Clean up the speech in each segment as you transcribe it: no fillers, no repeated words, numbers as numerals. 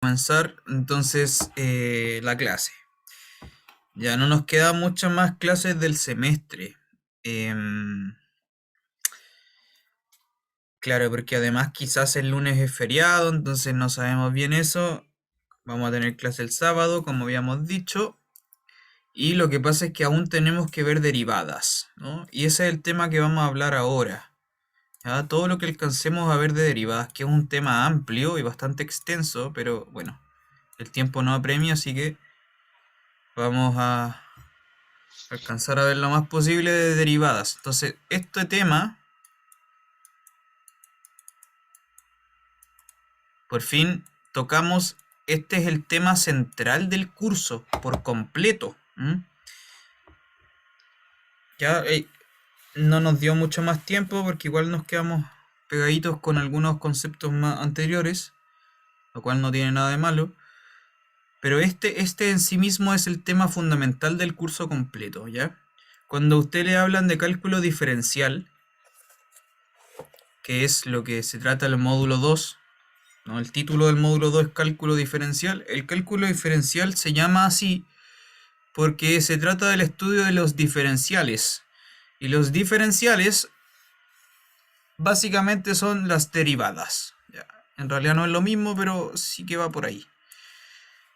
Comenzar entonces la clase. Ya no nos quedan muchas más clases del semestre. Claro, porque además quizás el lunes es feriado, entonces no sabemos bien eso. Vamos a tener clase el sábado, como habíamos dicho. Y lo que pasa es que aún tenemos que ver derivadas, ¿no? Y ese es el tema que vamos a hablar ahora. ¿Ya? Todo lo que alcancemos a ver de derivadas, que es un tema amplio y bastante extenso, pero bueno, el tiempo no apremia, así que vamos a alcanzar a ver lo más posible de derivadas. Entonces, este tema, por fin tocamos, este es el tema central del curso, por completo. Ya no nos dio mucho más tiempo porque igual nos quedamos pegaditos con algunos conceptos más anteriores, lo cual no tiene nada de malo. Pero este en sí mismo es el tema fundamental del curso completo, ¿ya? Cuando a usted le hablan de cálculo diferencial, que es lo que se trata el módulo 2, ¿no? El título del módulo 2 es cálculo diferencial. El cálculo diferencial se llama así porque se trata del estudio de los diferenciales. Y los diferenciales básicamente son las derivadas. ¿Ya? En realidad no es lo mismo, pero sí que va por ahí.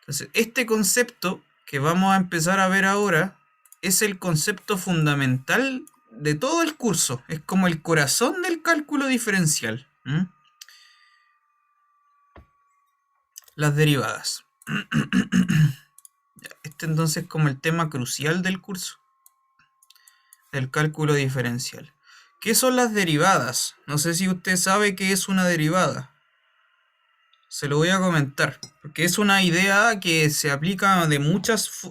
Entonces, este concepto que vamos a empezar a ver ahora es el concepto fundamental de todo el curso. Es como el corazón del cálculo diferencial. Las derivadas. Este entonces es como el tema crucial del curso, del cálculo diferencial. ¿Qué son las derivadas? No sé si usted sabe qué es una derivada. Se lo voy a comentar, porque es una idea que se aplica de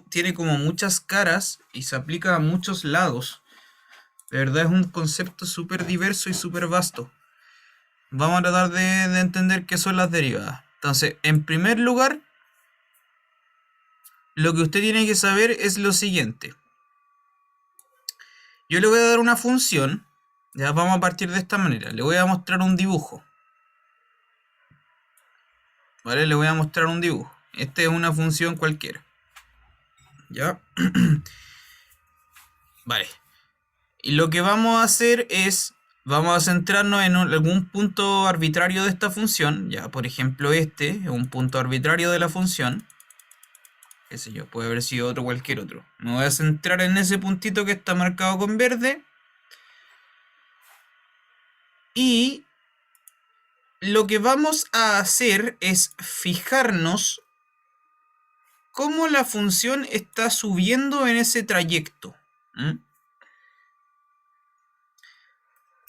tiene como muchas caras y se aplica a muchos lados. De verdad es un concepto súper diverso y súper vasto. Vamos a tratar de entender qué son las derivadas. Entonces, en primer lugar, lo que usted tiene que saber es lo siguiente. Yo le voy a dar una función. Ya vamos a partir de esta manera. Le voy a mostrar un dibujo. ¿Vale? Le voy a mostrar un dibujo. Esta es una función cualquiera. ¿Ya? Vale. Y lo que vamos a hacer es, vamos a centrarnos en algún punto arbitrario de esta función. Ya, por ejemplo, este es un punto arbitrario de la función. Qué sé yo, puede haber sido otro, cualquier otro. Me voy a centrar en ese puntito que está marcado con verde. Y lo que vamos a hacer es fijarnos cómo la función está subiendo en ese trayecto.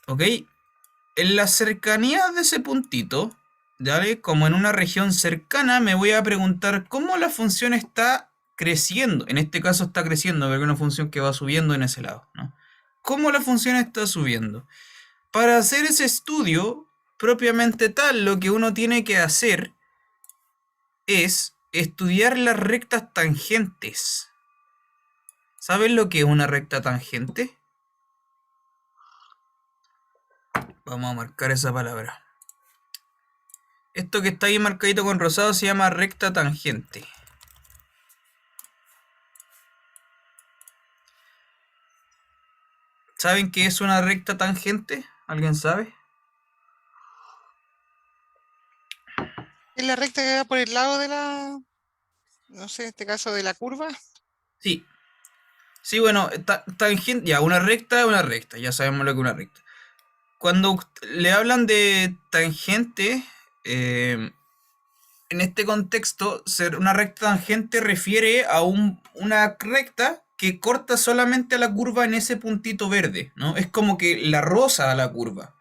¿Ok? En la cercanía de ese puntito, ¿vale? Como en una región cercana, me voy a preguntar cómo la función está creciendo. En este caso está creciendo, porque es una función que va subiendo en ese lado, ¿no? ¿Cómo la función está subiendo? Para hacer ese estudio propiamente tal, lo que uno tiene que hacer es estudiar las rectas tangentes. ¿Saben lo que es una recta tangente? Vamos a marcar esa palabra. Esto que está ahí marcadito con rosado se llama recta tangente. ¿Saben qué es una recta tangente? ¿Alguien sabe? Es la recta que va por el lado de la, no sé, en este caso de la curva. Sí. Sí, bueno, tangente, ya, una recta es una recta, ya sabemos lo que es una recta. Cuando le hablan de tangente, en este contexto, ser una recta tangente refiere a una recta que corta solamente a la curva en ese puntito verde, ¿no? Es como que la roza a la curva.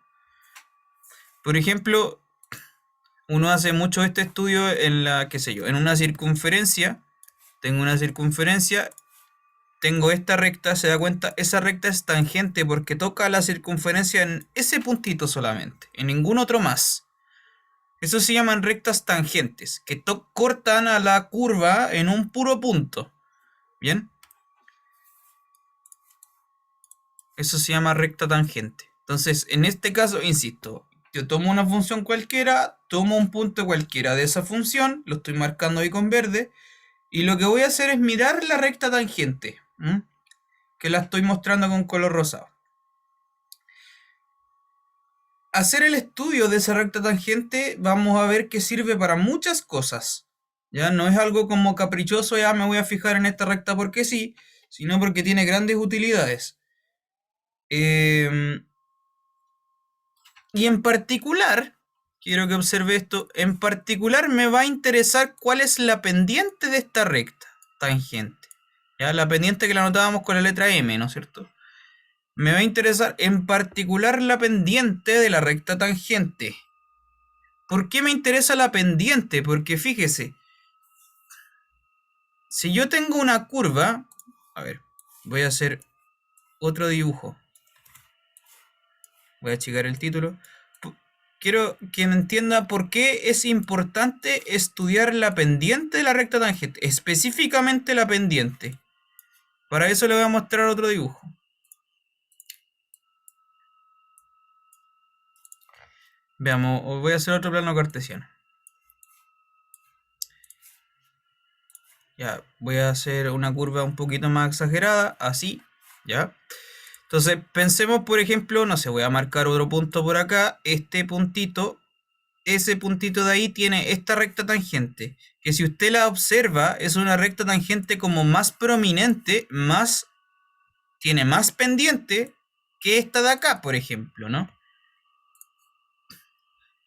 Por ejemplo, uno hace mucho este estudio en la, qué sé yo, en una circunferencia. Tengo una circunferencia, tengo esta recta, se da cuenta, esa recta es tangente porque toca la circunferencia en ese puntito solamente, en ningún otro más. Eso se llaman rectas tangentes, que cortan a la curva en un puro punto. ¿Bien? Eso se llama recta tangente. Entonces, en este caso, insisto, yo tomo una función cualquiera, tomo un punto cualquiera de esa función, lo estoy marcando ahí con verde, y lo que voy a hacer es mirar la recta tangente, que la estoy mostrando con color rosado. Hacer el estudio de esa recta tangente, vamos a ver que sirve para muchas cosas. Ya no es algo como caprichoso, ya me voy a fijar en esta recta porque sí, sino porque tiene grandes utilidades. Y en particular, quiero que observe esto, en particular me va a interesar cuál es la pendiente de esta recta tangente. Ya, la pendiente que la anotábamos con la letra M, ¿no es cierto? Me va a interesar en particular la pendiente de la recta tangente. ¿Por qué me interesa la pendiente? Porque fíjese, si yo tengo una curva, a ver, voy a hacer otro dibujo. Voy a achicar el título. Quiero que me entienda por qué es importante estudiar la pendiente de la recta tangente, específicamente la pendiente. Para eso le voy a mostrar otro dibujo. Veamos, os voy a hacer otro plano cartesiano. Ya, voy a hacer una curva un poquito más exagerada, así, ¿ya? Entonces, pensemos, por ejemplo, no sé, voy a marcar otro punto por acá, este puntito, ese puntito de ahí tiene esta recta tangente, que si usted la observa, es una recta tangente como más prominente, tiene más pendiente que esta de acá, por ejemplo, ¿no?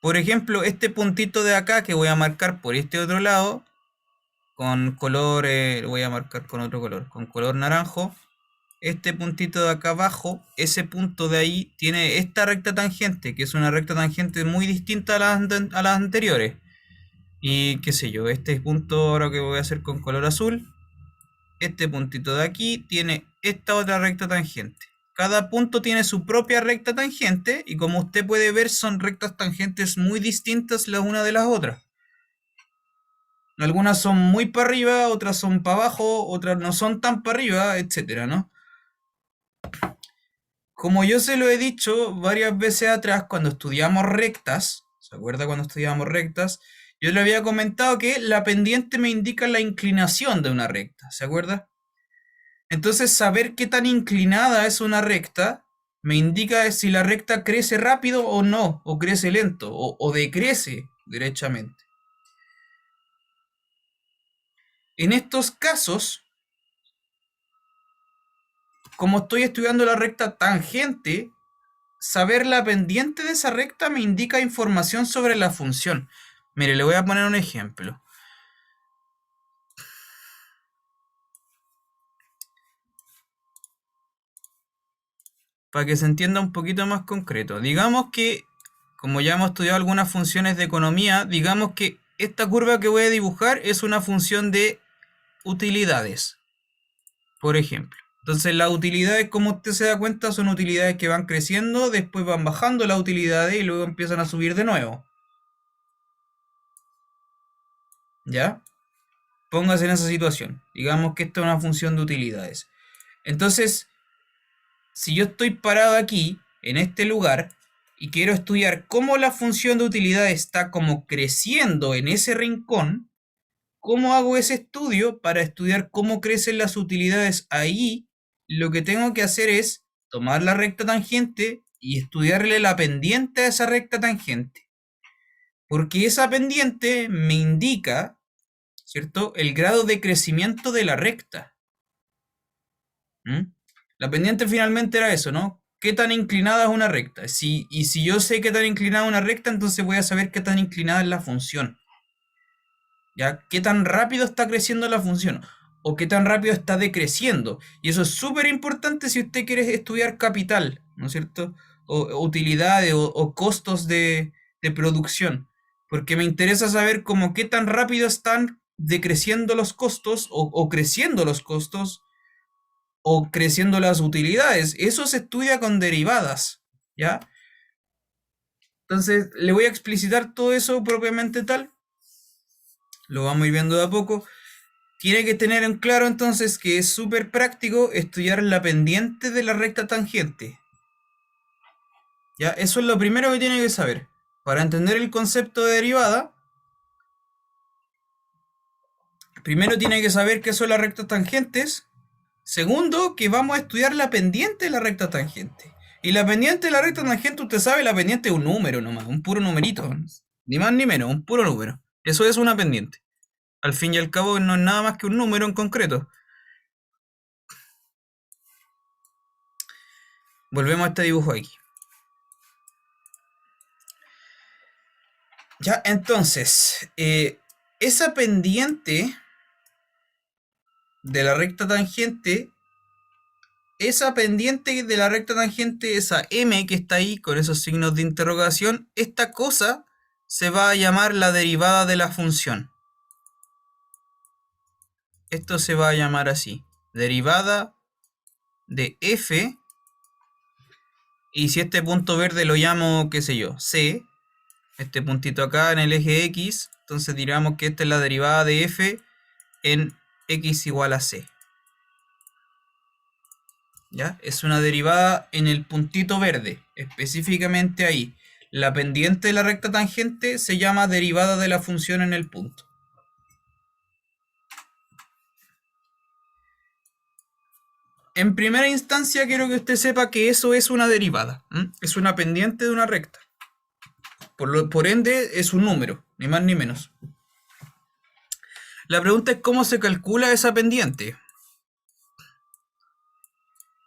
Por ejemplo, este puntito de acá que voy a marcar por este otro lado, con color, lo voy a marcar con otro color, con color naranjo. Este puntito de acá abajo, ese punto de ahí, tiene esta recta tangente, que es una recta tangente muy distinta a las anteriores. Y qué sé yo, este punto ahora que voy a hacer con color azul, este puntito de aquí tiene esta otra recta tangente. Cada punto tiene su propia recta tangente y como usted puede ver son rectas tangentes muy distintas la una de las otras. Algunas son muy para arriba, otras son para abajo, otras no son tan para arriba, etcétera, ¿no? Como yo se lo he dicho varias veces atrás cuando estudiamos rectas, ¿se acuerda cuando estudiamos rectas? Yo le había comentado que la pendiente me indica la inclinación de una recta, ¿se acuerda? Entonces saber qué tan inclinada es una recta me indica si la recta crece rápido o no, o crece lento, o decrece derechamente. En estos casos, como estoy estudiando la recta tangente, saber la pendiente de esa recta me indica información sobre la función. Mire, le voy a poner un ejemplo. Para que se entienda un poquito más concreto. Digamos que, como ya hemos estudiado algunas funciones de economía, digamos que esta curva que voy a dibujar es una función de utilidades, por ejemplo. Entonces las utilidades, como usted se da cuenta, son utilidades que van creciendo, después van bajando las utilidades y luego empiezan a subir de nuevo. ¿Ya? Póngase en esa situación. Digamos que esta es una función de utilidades. Entonces, si yo estoy parado aquí, en este lugar, y quiero estudiar cómo la función de utilidad está como creciendo en ese rincón, ¿cómo hago ese estudio para estudiar cómo crecen las utilidades ahí? Lo que tengo que hacer es tomar la recta tangente y estudiarle la pendiente a esa recta tangente. Porque esa pendiente me indica, ¿cierto?, el grado de crecimiento de la recta. La pendiente finalmente era eso, ¿no? ¿Qué tan inclinada es una recta? Y si yo sé qué tan inclinada es una recta, entonces voy a saber qué tan inclinada es la función. ¿Ya? ¿Qué tan rápido está creciendo la función? O qué tan rápido está decreciendo. Y eso es súper importante si usted quiere estudiar capital, ¿no es cierto? O utilidades o costos de producción. Porque me interesa saber cómo qué tan rápido están decreciendo los costos o creciendo los costos o creciendo las utilidades. Eso se estudia con derivadas, ¿ya? Entonces, le voy a explicitar todo eso propiamente tal. Lo vamos a ir viendo de a poco. Tiene que tener en claro entonces que es súper práctico estudiar la pendiente de la recta tangente. ¿Ya? Eso es lo primero que tiene que saber. Para entender el concepto de derivada, primero tiene que saber qué son las rectas tangentes. Segundo, que vamos a estudiar la pendiente de la recta tangente. Y la pendiente de la recta tangente, usted sabe, la pendiente es un número nomás, un puro numerito. Ni más ni menos, un puro número. Eso es una pendiente. Al fin y al cabo no es nada más que un número en concreto. Volvemos a este dibujo aquí. Ya, entonces, esa pendiente de la recta tangente, esa M que está ahí con esos signos de interrogación, esta cosa se va a llamar la derivada de la función. Esto se va a llamar así, derivada de f, y si este punto verde lo llamo, qué sé yo, c, este puntito acá en el eje x, entonces diríamos que esta es la derivada de f en x igual a c. ¿Ya? Es una derivada en el puntito verde, específicamente ahí. La pendiente de la recta tangente se llama derivada de la función en el punto. En primera instancia quiero que usted sepa que eso es una derivada. Es una pendiente de una recta. Por ende es un número, ni más ni menos. La pregunta es cómo se calcula esa pendiente.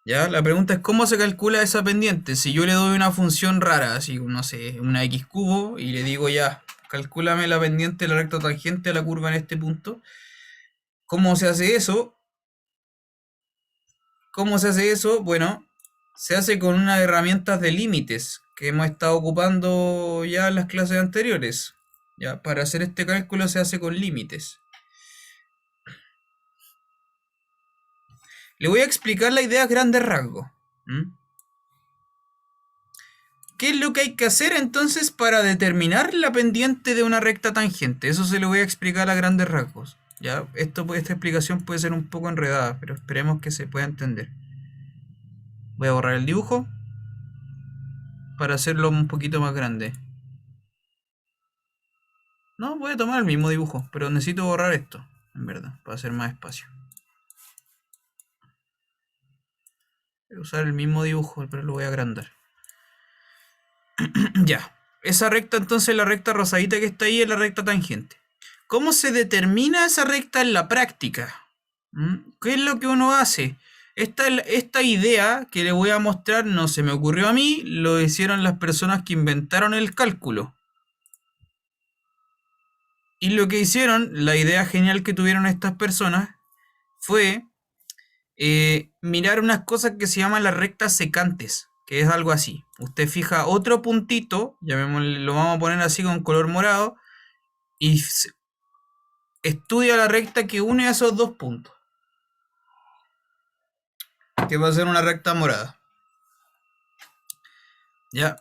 ¿Ya? La pregunta es cómo se calcula esa pendiente. Si yo le doy una función rara, así, no sé, una x cubo, y le digo ya, calcúlame la pendiente de la recta tangente a la curva en este punto. ¿Cómo se hace eso? ¿Cómo se hace eso? Bueno, se hace con unas herramientas de límites que hemos estado ocupando ya en las clases anteriores. Ya, para hacer este cálculo se hace con límites. Le voy a explicar la idea a grandes rasgos. ¿Qué es lo que hay que hacer entonces para determinar la pendiente de una recta tangente? Eso se lo voy a explicar a grandes rasgos. ¿Ya? Esta explicación puede ser un poco enredada, pero esperemos que se pueda entender. Voy a borrar el dibujo para hacerlo un poquito más grande. No, voy a tomar el mismo dibujo, pero necesito borrar esto, en verdad, para hacer más espacio. Voy a usar el mismo dibujo, pero lo voy a agrandar. Ya, esa recta entonces, la recta rosadita que está ahí es la recta tangente. ¿Cómo se determina esa recta en la práctica? ¿Qué es lo que uno hace? Esta idea que le voy a mostrar no se me ocurrió a mí, lo hicieron las personas que inventaron el cálculo. Y lo que hicieron, la idea genial que tuvieron estas personas, fue mirar unas cosas que se llaman las rectas secantes, que es algo así. Usted fija otro puntito, llamémosle, lo vamos a poner así con color morado, y estudia la recta que une a esos dos puntos, que va a ser una recta morada. Ya.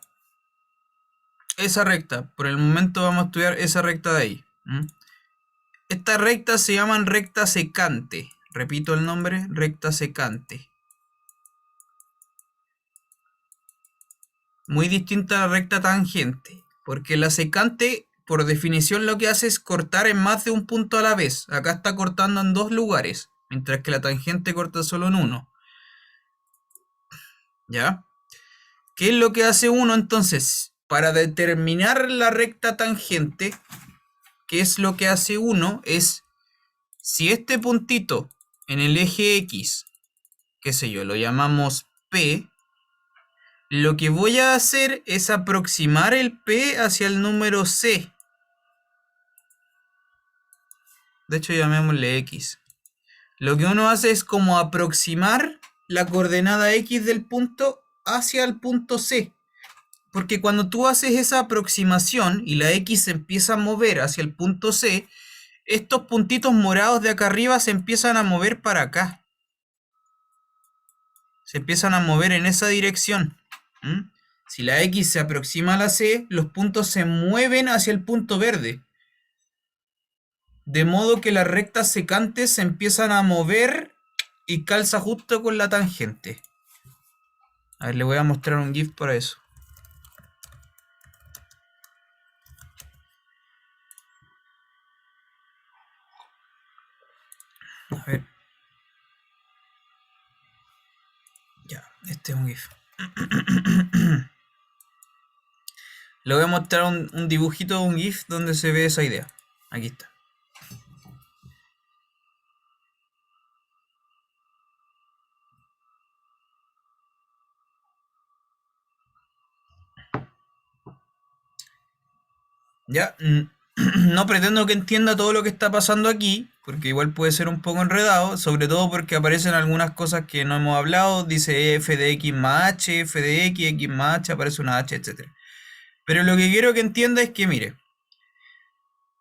Esa recta, por el momento vamos a estudiar esa recta de ahí. Estas rectas se llaman recta secante. Repito el nombre, recta secante. Muy distinta a la recta tangente, porque la secante, por definición, lo que hace es cortar en más de un punto a la vez. Acá está cortando en dos lugares, mientras que la tangente corta solo en uno. ¿Ya? ¿Qué es lo que hace uno entonces? Para determinar la recta tangente, ¿qué es lo que hace uno? Es, si este puntito en el eje X, qué sé yo, lo llamamos P, lo que voy a hacer es aproximar el P hacia el número C. De hecho, llamémosle X. Lo que uno hace es como aproximar la coordenada X del punto hacia el punto C. Porque cuando tú haces esa aproximación y la X se empieza a mover hacia el punto C, estos puntitos morados de acá arriba se empiezan a mover para acá. Se empiezan a mover en esa dirección. Si la X se aproxima a la C, los puntos se mueven hacia el punto verde. De modo que las rectas secantes se empiezan a mover y calza justo con la tangente. A ver, le voy a mostrar un GIF para eso. A ver. Ya, este es un GIF. Le voy a mostrar un dibujito, un GIF donde se ve esa idea. Aquí está. Ya, no pretendo que entienda todo lo que está pasando aquí, porque igual puede ser un poco enredado, sobre todo porque aparecen algunas cosas que no hemos hablado, dice f de x más h, f de x más h, aparece una h, etc. Pero lo que quiero que entienda es que, mire,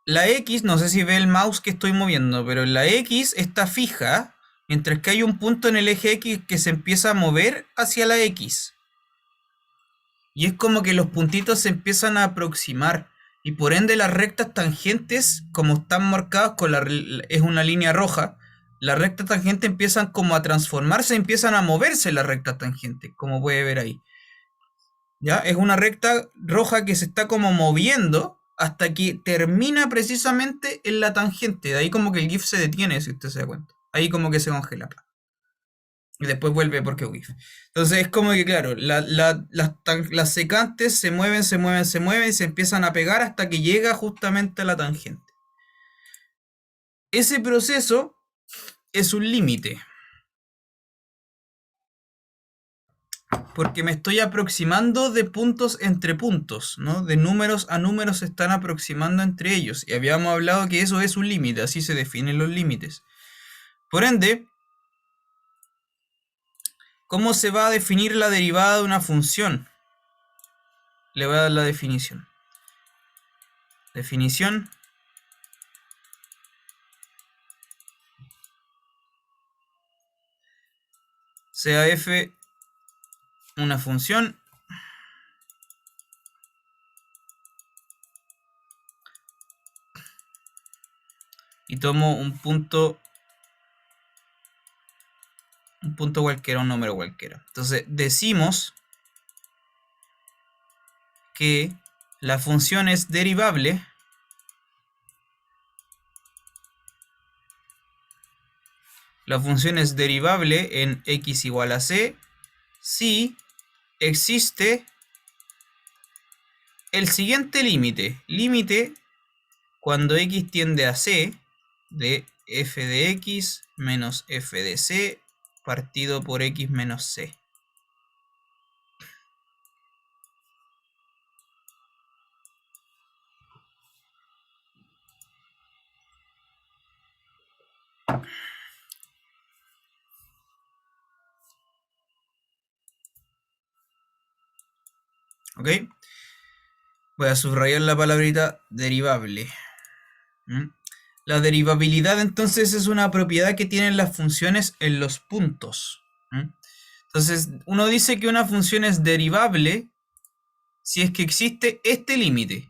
la X, no sé si ve el mouse que estoy moviendo, pero la X está fija, mientras que hay un punto en el eje X que se empieza a mover hacia la X. Y es como que los puntitos se empiezan a aproximar. Y por ende las rectas tangentes, como están marcadas con es una línea roja, las rectas tangentes empiezan como a transformarse, empiezan a moverse las rectas tangentes, como puede ver ahí. ¿Ya? Es una recta roja que se está como moviendo hasta que termina precisamente en la tangente. De ahí como que el GIF se detiene, si usted se da cuenta. Ahí como que se congela. Y después vuelve porque es GIF. Entonces es como que, claro, las secantes se mueven, se mueven, se mueven y se empiezan a pegar hasta que llega justamente a la tangente. Ese proceso es un límite. Porque me estoy aproximando de puntos entre puntos, ¿no? De números a números se están aproximando entre ellos. Y habíamos hablado que eso es un límite, así se definen los límites. Por ende, ¿cómo se va a definir la derivada de una función? Le voy a dar la definición. Definición. Sea f una función y tomo un punto cualquiera, un número cualquiera. Entonces decimos que la función es derivable en x igual a c si existe el siguiente límite. Límite cuando x tiende a c de f de x menos f de c partido por x menos c. ¿Ok? Voy a subrayar la palabrita derivable. La derivabilidad entonces es una propiedad que tienen las funciones en los puntos. Entonces uno dice que una función es derivable si es que existe este límite.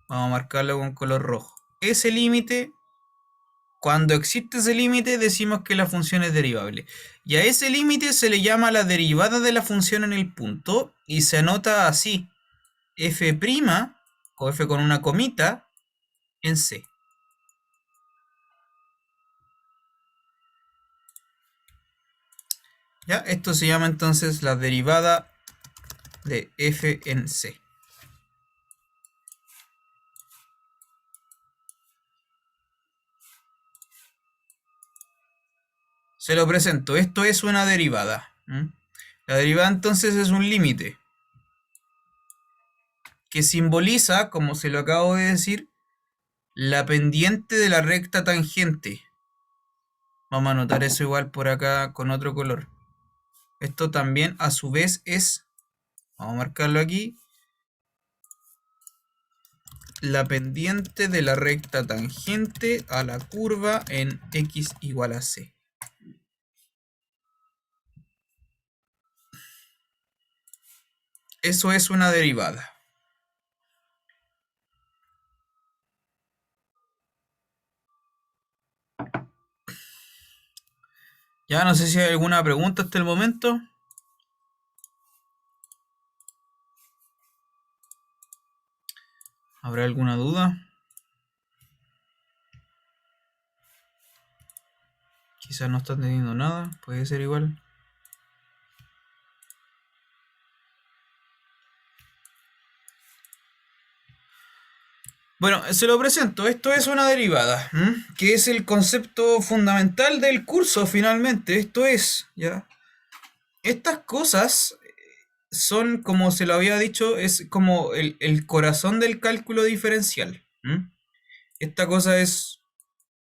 Vamos a marcarlo con color rojo. Ese límite, cuando existe ese límite, decimos que la función es derivable. Y a ese límite se le llama la derivada de la función en el punto y se anota así: f' o f con una comita en c. ¿Ya? Esto se llama entonces la derivada de f en c. Se lo presento. Esto es una derivada. La derivada entonces es un límite que simboliza, como se lo acabo de decir, la pendiente de la recta tangente. Vamos a anotar eso igual por acá con otro color. Esto también a su vez es, vamos a marcarlo aquí, la pendiente de la recta tangente a la curva en x igual a c. Eso es una derivada. Ya no sé si hay alguna pregunta hasta el momento. ¿Habrá alguna duda? Quizás no está entendiendo nada, puede ser igual. Bueno, se lo presento. Esto es una derivada, que es el concepto fundamental del curso finalmente. Esto es, ¿ya? Estas cosas son, como se lo había dicho, es como el corazón del cálculo diferencial. Esta cosa es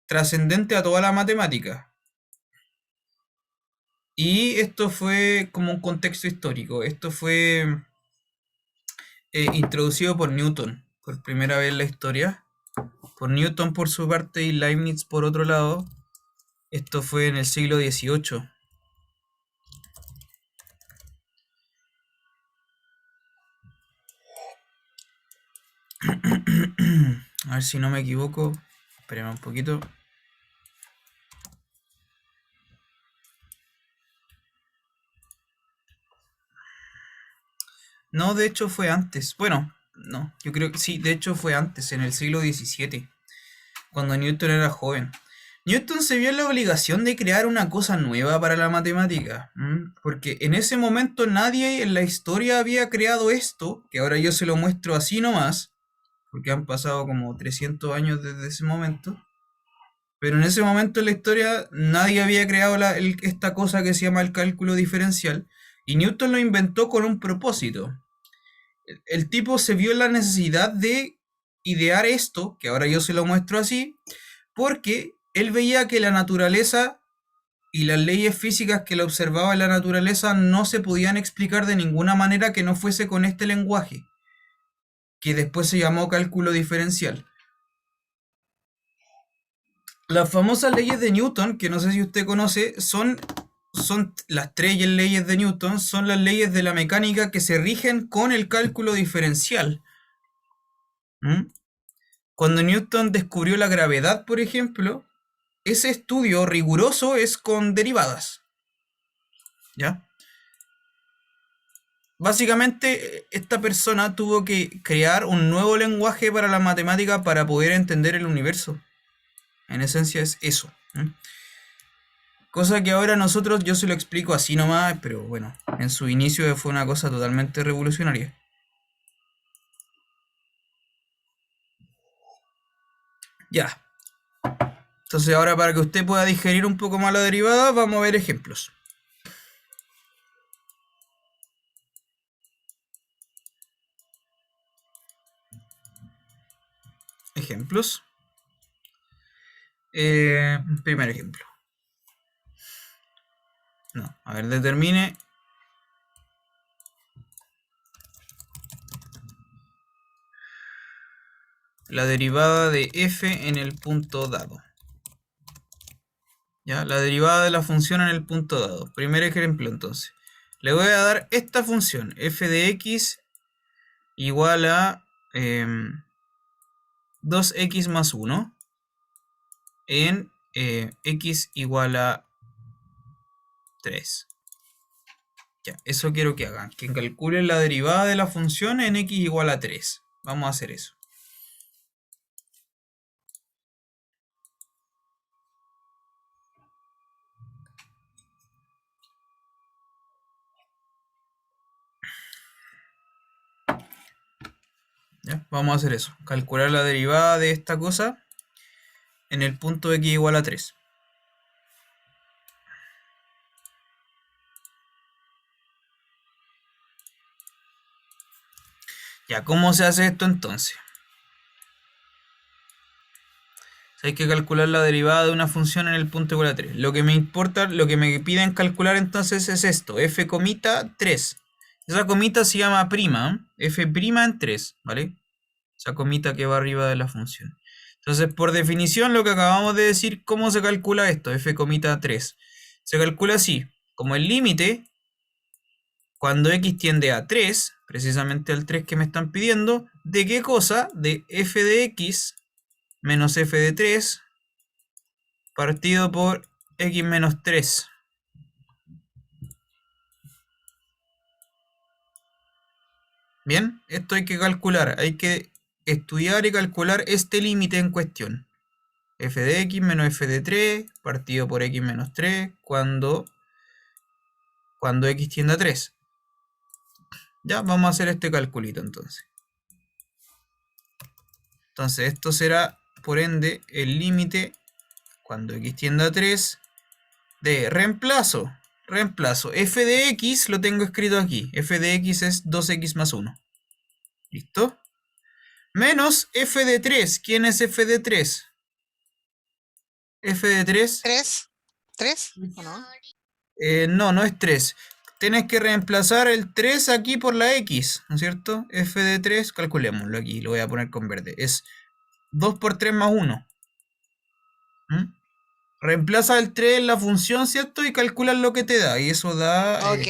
trascendente a toda la matemática. Y esto fue como un contexto histórico. Esto fue introducido por Newton por primera vez en la historia. Por Newton por su parte y Leibniz por otro lado. Esto fue en el siglo XVIII. A ver si no me equivoco. Espérame un poquito. No, de hecho fue antes. Bueno, no, yo creo que sí, de hecho fue antes, en el siglo XVII, cuando Newton era joven. Newton se vio en la obligación de crear una cosa nueva para la matemática, porque en ese momento nadie en la historia había creado esto, que ahora yo se lo muestro así nomás, porque han pasado como 300 años desde ese momento. Pero en ese momento en la historia nadie había creado esta cosa que se llama el cálculo diferencial, y Newton lo inventó con un propósito. El tipo se vio en la necesidad de idear esto, que ahora yo se lo muestro así, porque él veía que la naturaleza y las leyes físicas que le observaba en la naturaleza no se podían explicar de ninguna manera que no fuese con este lenguaje, que después se llamó cálculo diferencial. Las famosas leyes de Newton, que no sé si usted conoce, son las tres leyes de Newton, son las leyes de la mecánica que se rigen con el cálculo diferencial. Cuando Newton descubrió la gravedad, por ejemplo, ese estudio riguroso es con derivadas. ¿Ya? Básicamente, esta persona tuvo que crear un nuevo lenguaje para la matemática para poder entender el universo. En esencia es eso. Cosa que ahora nosotros, yo se lo explico así nomás, pero bueno, en su inicio fue una cosa totalmente revolucionaria. Ya. Entonces ahora para que usted pueda digerir un poco más la derivada, vamos a ver ejemplos. Ejemplos. Primer ejemplo. No, a ver, determine la derivada de f en el punto dado. ¿Ya? La derivada de la función en el punto dado. Primer ejemplo entonces. Le voy a dar esta función, f de x igual a 2x más 1 en x igual a 3. Ya, eso quiero que hagan, que calculen la derivada de la función en x igual a 3. Vamos a hacer eso. ¿Ya? Vamos a hacer eso. Calcular la derivada de esta cosa en el punto x igual a 3. Ya, ¿cómo se hace esto entonces? Hay que calcular la derivada de una función en el punto igual a 3. Lo que me importa, lo que me piden calcular entonces es esto, f comita 3. Esa comita se llama prima, f prima en 3, ¿vale? Esa comita que va arriba de la función. Entonces, por definición, lo que acabamos de decir, ¿cómo se calcula esto? F comita 3. Se calcula así, como el límite, cuando x tiende a 3, precisamente al 3 que me están pidiendo, ¿de qué cosa? De f de x menos f de 3 partido por x menos 3. Bien, esto hay que calcular, hay que estudiar y calcular este límite en cuestión. f de x menos f de 3 partido por x menos 3 cuando x tiende a 3. Ya, vamos a hacer este calculito entonces. Entonces esto será, por ende, el límite cuando x tiende a 3 de reemplazo. F de x lo tengo escrito aquí. F de x es 2x más 1. ¿Listo? Menos f de 3. ¿Quién es f de 3? F de 3. ¿3? ¿3? ¿O no? No, no es 3. Tienes que reemplazar el 3 aquí por la x, ¿no es cierto? F de 3, calculémoslo aquí, lo voy a poner con verde. Es 2 por 3 más 1. ¿Mm? Reemplaza el 3 en la función, ¿cierto? Y calculas lo que te da. Y eso da Ok.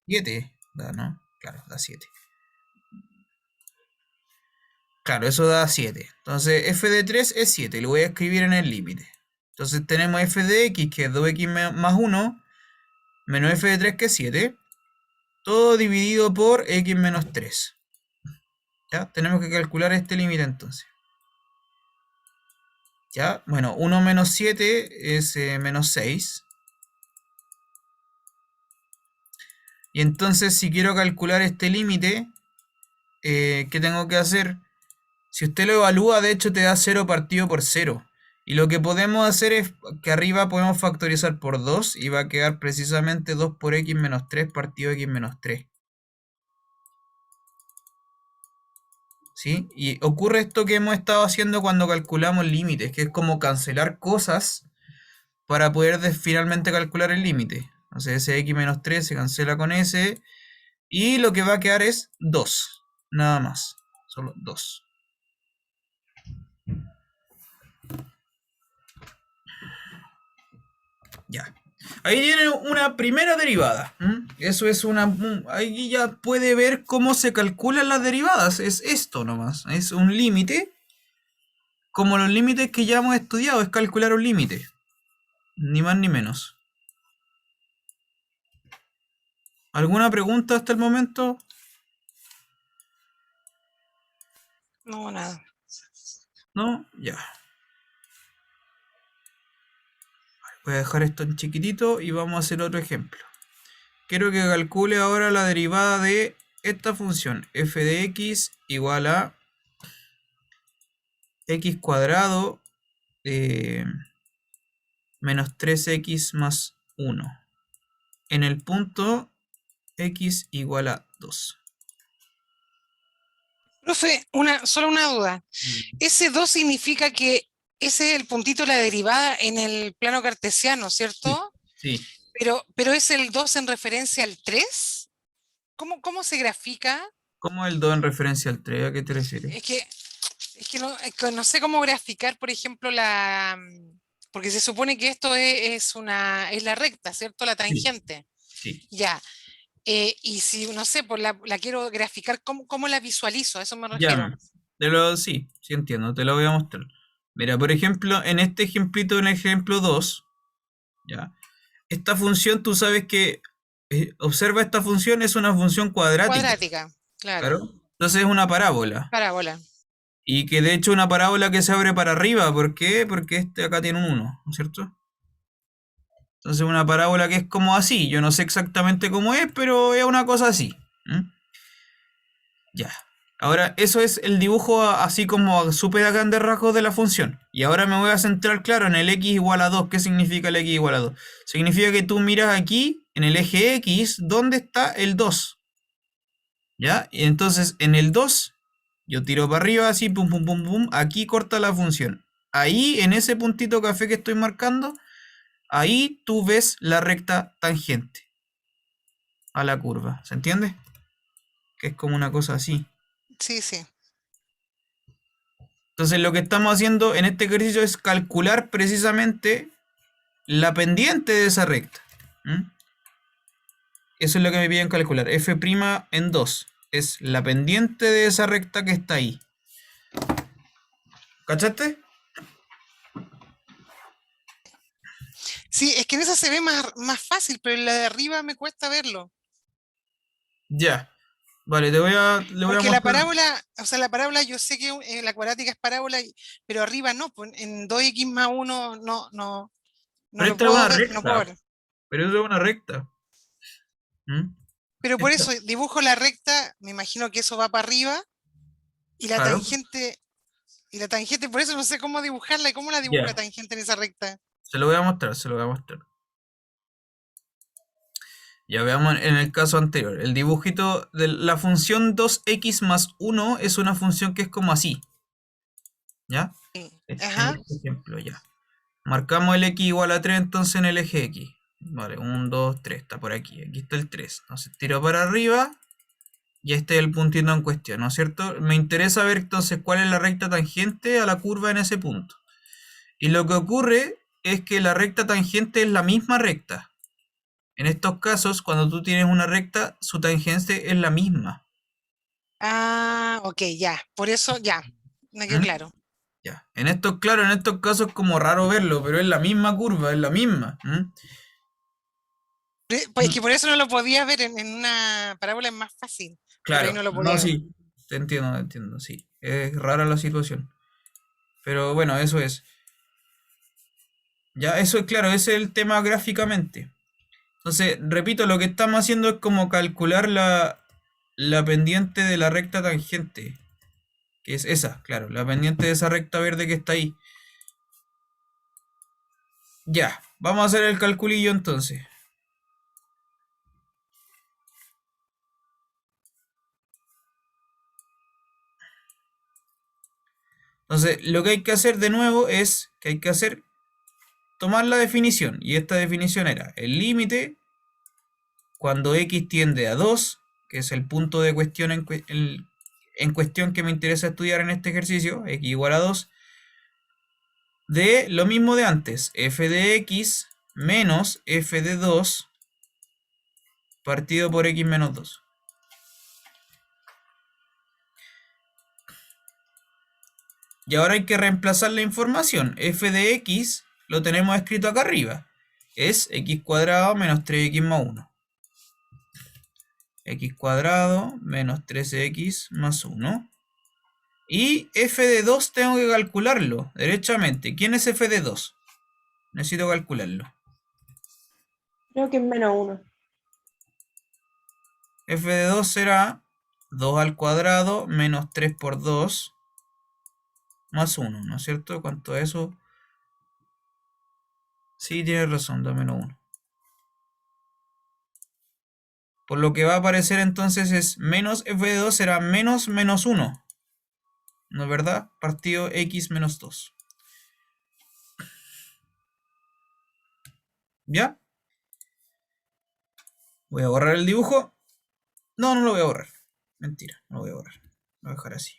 7. Da, ¿no? Claro, da 7. Claro, eso da 7. Entonces f de 3 es 7. Lo voy a escribir en el límite. Entonces tenemos f de x, que es 2x más 1, menos f de 3, que es 7. Todo dividido por x menos 3. ¿Ya? Tenemos que calcular este límite entonces. ¿Ya? Bueno, 1 menos 7 es menos 6. Y entonces si quiero calcular este límite, ¿qué tengo que hacer? Si usted lo evalúa, de hecho te da 0 partido por 0. Y lo que podemos hacer es que arriba podemos factorizar por 2 y va a quedar precisamente 2 por x menos 3 partido x menos 3. ¿Sí? Y ocurre esto que hemos estado haciendo cuando calculamos límites, que es como cancelar cosas para poder finalmente calcular el límite. Entonces ese x menos 3 se cancela con ese y lo que va a quedar es 2. Nada más. Solo 2. Ya. Ahí tiene una primera derivada. Eso es una... Ahí ya puede ver cómo se calculan las derivadas. Es esto nomás. Es un límite. Como los límites que ya hemos estudiado. Es calcular un límite. Ni más ni menos. ¿Alguna pregunta hasta el momento? No, nada. ¿No? Ya. Voy a dejar esto en chiquitito y vamos a hacer otro ejemplo. Quiero que calcule ahora la derivada de esta función. F de x igual a x cuadrado menos 3x más 1 en el punto x igual a 2. Profe, solo una duda. Ese 2 significa que ese es el puntito de la derivada en el plano cartesiano, Sí, ¿cierto? sí. Pero ¿es el 2 en referencia al 3? ¿Cómo se grafica? ¿Cómo el 2 en referencia al 3? ¿A qué te refieres? Es que no sé cómo graficar, por ejemplo, porque se supone que esto es la recta, ¿cierto? La Sí, tangente. sí. Ya. Y si, no sé, pues la quiero graficar, ¿cómo la visualizo? A eso me refiero. Ya, sí, sí entiendo, te lo voy a mostrar. Mira, por ejemplo, en este ejemplito, en el ejemplo 2, ¿ya? Esta función, tú sabes que, observa esta función, es una función cuadrática, Cuadrática, claro. ¿claro? Entonces es una parábola. Parábola. Y que de hecho una parábola que se abre para arriba, ¿por qué? Porque este acá tiene un 1, ¿no es cierto? Entonces una parábola que es como así, yo no sé exactamente cómo es, pero es una cosa así. Ya. Ahora, eso es el dibujo así como súper a grandes rasgos de la función. Y ahora me voy a centrar, claro, en el x igual a 2. ¿Qué significa el x igual a 2? Significa que tú miras aquí, en el eje x, ¿dónde está el 2? ¿Ya? Y entonces, en el 2, yo tiro para arriba así, pum, pum, pum, pum. Aquí corta la función. Ahí, en ese puntito café que estoy marcando, ahí tú ves la recta tangente a la curva. ¿Se entiende? Que es como una cosa así. Sí, sí. Entonces lo que estamos haciendo en este ejercicio es calcular precisamente la pendiente de esa recta. Eso es lo que me piden calcular. F' en 2 es la pendiente de esa recta que está ahí. ¿Cachaste? Sí, es que en esa se ve más fácil, pero en la de arriba me cuesta verlo. Ya. Vale, le voy a Porque la mostrar. parábola, o sea, la parábola yo sé que la cuadrática es parábola, pero arriba no, pues en 2x más 1 no Pero lo esta es puedo una ver, no puedo recta. ver. Pero eso es una recta. ¿Mm? Pero por Esta, eso dibujo la recta, me imagino que eso va para arriba y claro. la tangente, por eso no sé cómo dibujarla y cómo la dibujo la Ya. tangente en esa recta. Se lo voy a mostrar, se lo voy a mostrar. Ya veamos en el caso anterior. El dibujito de la función 2x más 1 es una función que es como así. ¿Ya? En Ajá. este ejemplo, ya. Marcamos el x igual a 3 entonces en el eje x. Vale, 1, 2, 3, está por aquí. Aquí está el 3. Entonces tiro para arriba y este es el puntito en cuestión, ¿no es cierto? Me interesa ver entonces cuál es la recta tangente a la curva en ese punto. Y lo que ocurre es que la recta tangente es la misma recta. En estos casos, cuando tú tienes una recta, su tangente es la misma. Ah, ok, ya. Por eso, ya. Me quedó ¿Mm? claro. Ya. En estos, claro, en estos casos es como raro verlo, pero es la misma curva, es la misma. ¿Mm? Pues es que por eso no lo podía ver en una parábola es más fácil, pero ahí Claro, no lo no, podía ver. sí, te entiendo, sí. Es rara la situación. Pero bueno, eso es. Ya, eso es claro, ese es el tema gráficamente. Entonces, repito, lo que estamos haciendo es como calcular la pendiente de la recta tangente, que es esa, claro, la pendiente de esa recta verde que está ahí. Ya, vamos a hacer el calculillo entonces. Entonces, lo que hay que hacer de nuevo es que hay que hacer tomar la definición. Y esta definición era el límite cuando x tiende a 2, que es el punto de cuestión en cuestión que me interesa estudiar en este ejercicio, x igual a 2, de lo mismo de antes, f de x menos f de 2 partido por x menos 2. Y ahora hay que reemplazar la información. F de x lo tenemos escrito acá arriba. Es x cuadrado menos 3x más 1. X cuadrado menos 13x más 1. Y f de 2 tengo que calcularlo derechamente. ¿Quién es f de 2? Necesito calcularlo. Creo que es -1. F de 2 será 2 al cuadrado menos 3 por 2 más 1, ¿no es cierto? ¿Cuánto es eso? Sí, tienes razón, da menos 1. Por lo que va a aparecer entonces es menos f de 2 será menos menos 1. ¿No es verdad? Partido x menos 2. ¿Ya? Voy a borrar el dibujo. No, no lo voy a borrar. Mentira, no lo voy a borrar. Lo voy a dejar así.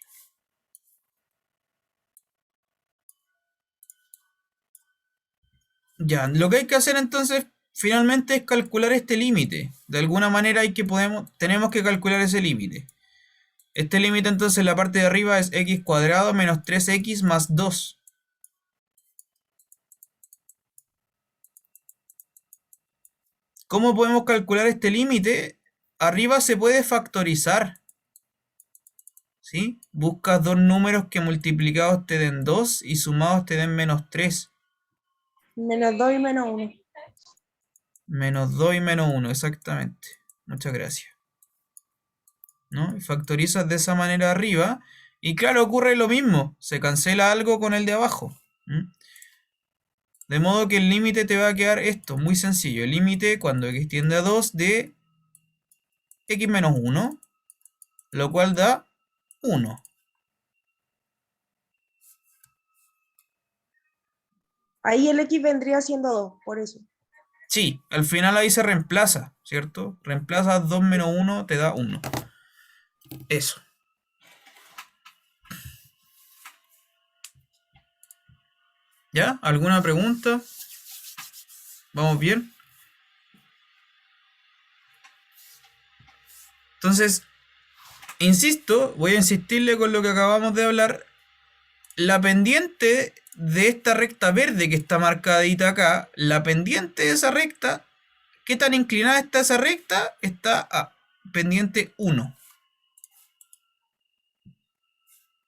Ya, lo que hay que hacer entonces finalmente es calcular este límite. De alguna manera tenemos que calcular ese límite. Este límite entonces en la parte de arriba es x cuadrado menos 3x más 2. ¿Cómo podemos calcular este límite? Arriba se puede factorizar. ¿Sí? Buscas dos números que multiplicados te den 2 y sumados te den menos 3. -2 y -1. Menos 2 y menos 1, exactamente. Muchas gracias. ¿No? Y factorizas de esa manera arriba. Y claro, ocurre lo mismo. Se cancela algo con el de abajo. ¿Mm? De modo que el límite te va a quedar esto, muy sencillo. El límite cuando x tiende a 2 de x menos 1, lo cual da 1. Ahí el X vendría siendo 2, por eso. Sí, al final ahí se reemplaza, ¿cierto? Reemplazas 2 menos 1, te da 1. Eso. ¿Ya? ¿Alguna pregunta? ¿Vamos bien? Entonces, insisto, voy a insistirle con lo que acabamos de hablar. La pendiente de esta recta verde que está marcadita acá, la pendiente de esa recta, ¿qué tan inclinada está esa recta? Está a pendiente 1.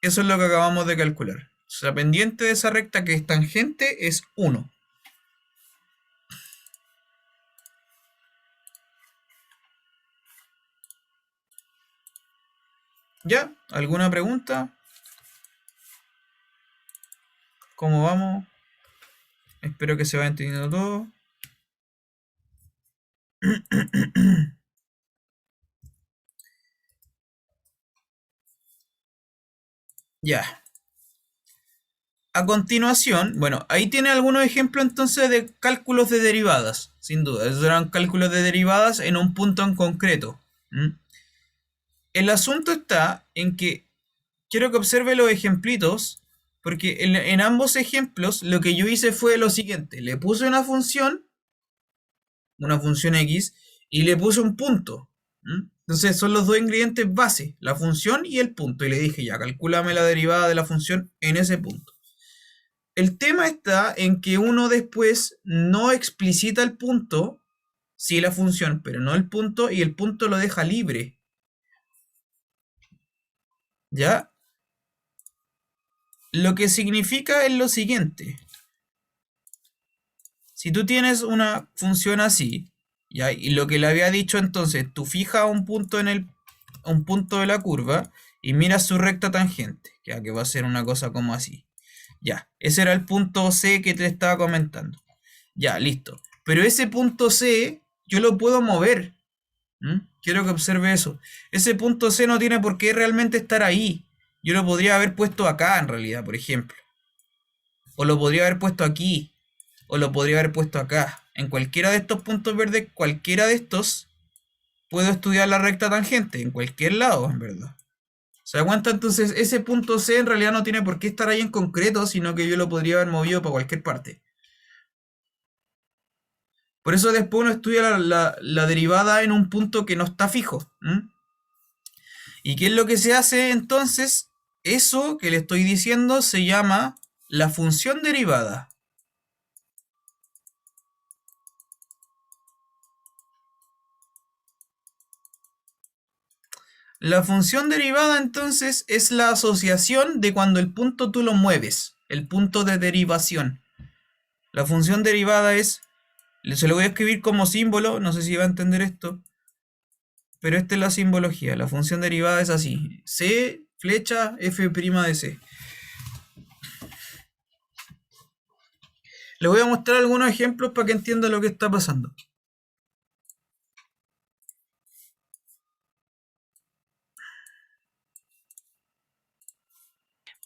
Eso es lo que acabamos de calcular. O sea, la pendiente de esa recta que es tangente es 1. ¿Ya? ¿Alguna pregunta? ¿Cómo vamos? Espero que se vaya entendiendo todo. Ya. A continuación, bueno, ahí tiene algunos ejemplos entonces de cálculos de derivadas, sin duda. Esos eran cálculos de derivadas en un punto en concreto. ¿Mm? El asunto está en que quiero que observe los ejemplitos, porque en ambos ejemplos lo que yo hice fue lo siguiente. Le puse una función x, y le puse un punto. Entonces son los dos ingredientes base, la función y el punto. Y le dije, ya, calcúlame la derivada de la función en ese punto. El tema está en que uno después no explicita el punto, sí la función, pero no el punto, y el punto lo deja libre. ¿Ya? Lo que significa es lo siguiente. Si tú tienes una función así, ¿ya? Y lo que le había dicho entonces, tú fijas un punto de la curva y miras su recta tangente, ya que va a ser una cosa como así. Ya, ese era el punto C que te estaba comentando. Ya, listo. Pero ese punto C yo lo puedo mover. Quiero que observe eso. Ese punto C no tiene por qué realmente estar ahí. Yo lo podría haber puesto acá en realidad, por ejemplo. O lo podría haber puesto aquí. O lo podría haber puesto acá. En cualquiera de estos puntos verdes, cualquiera de estos, puedo estudiar la recta tangente. En cualquier lado, en verdad. ¿Se da cuenta? Entonces, ese punto C en realidad no tiene por qué estar ahí en concreto, sino que yo lo podría haber movido para cualquier parte. Por eso después uno estudia la derivada en un punto que no está fijo. ¿Y qué es lo que se hace entonces? Eso que le estoy diciendo se llama la función derivada. La función derivada entonces es la asociación de cuando el punto tú lo mueves, el punto de derivación. La función derivada es, se lo voy a escribir como símbolo, no sé si va a entender esto, pero esta es la simbología. La función derivada es así, c flecha f' de c. Les voy a mostrar algunos ejemplos para que entiendan lo que está pasando.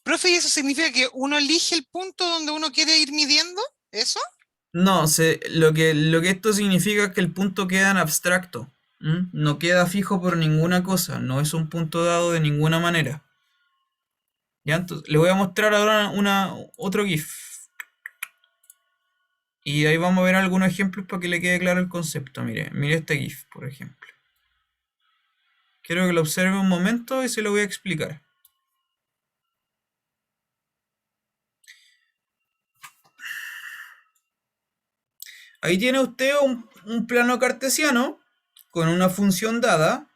Profe, ¿y eso significa que uno elige el punto donde uno quiere ir midiendo? ¿Eso? No, lo que esto significa es que el punto queda en abstracto. No queda fijo por ninguna cosa, no es un punto dado de ninguna manera. ¿Ya? Entonces, le voy a mostrar ahora otro GIF. Y ahí vamos a ver algunos ejemplos para que le quede claro el concepto. Mire este GIF, por ejemplo. Quiero que lo observe un momento y se lo voy a explicar. Ahí tiene usted un plano cartesiano con una función dada.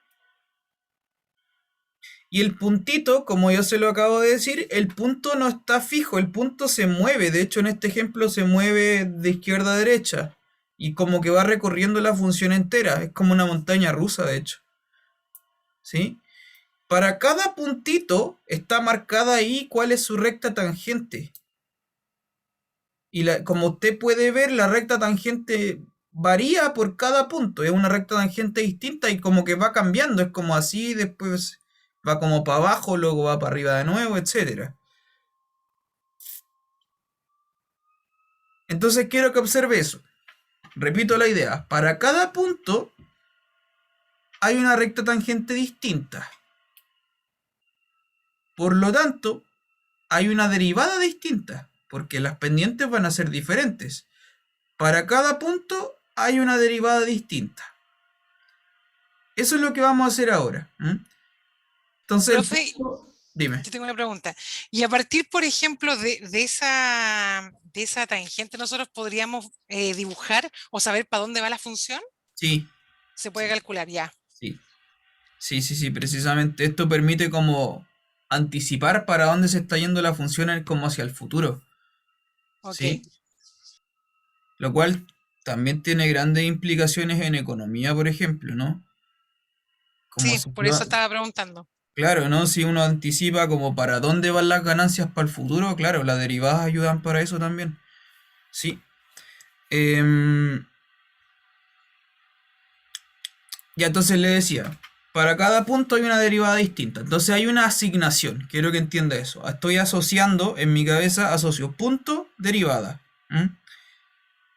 Y el puntito, como yo se lo acabo de decir, el punto no está fijo, el punto se mueve. De hecho, en este ejemplo se mueve de izquierda a derecha. Y como que va recorriendo la función entera. Es como una montaña rusa, de hecho. ¿Sí? Para cada puntito está marcada ahí cuál es su recta tangente. Y como usted puede ver, la recta tangente varía por cada punto. Es una recta tangente distinta y como que va cambiando. Es como así, después va como para abajo, luego va para arriba de nuevo, etcétera. Entonces quiero que observe eso. Repito la idea. Para cada punto hay una recta tangente distinta. Por lo tanto, hay una derivada distinta, porque las pendientes van a ser diferentes. Para cada punto hay una derivada distinta. Eso es lo que vamos a hacer ahora. Entonces, Profe, dime. yo tengo una pregunta. Y a partir, por ejemplo, de esa tangente, nosotros podríamos dibujar o saber para dónde va la función. Sí, Se puede calcular ya. sí, sí, precisamente. Esto permite como anticipar para dónde se está yendo la función como hacia el futuro. Ok. ¿Sí? Lo cual también tiene grandes implicaciones en economía, por ejemplo, ¿no? Como Sí, si por eso estaba preguntando. claro, ¿no? Si uno anticipa como para dónde van las ganancias para el futuro, claro, las derivadas ayudan para eso también. Sí. Em, ya entonces le decía, para cada punto hay una derivada distinta. Entonces hay una asignación, quiero que entienda eso. Estoy asociando, en mi cabeza asocio punto, derivada. ¿Mm?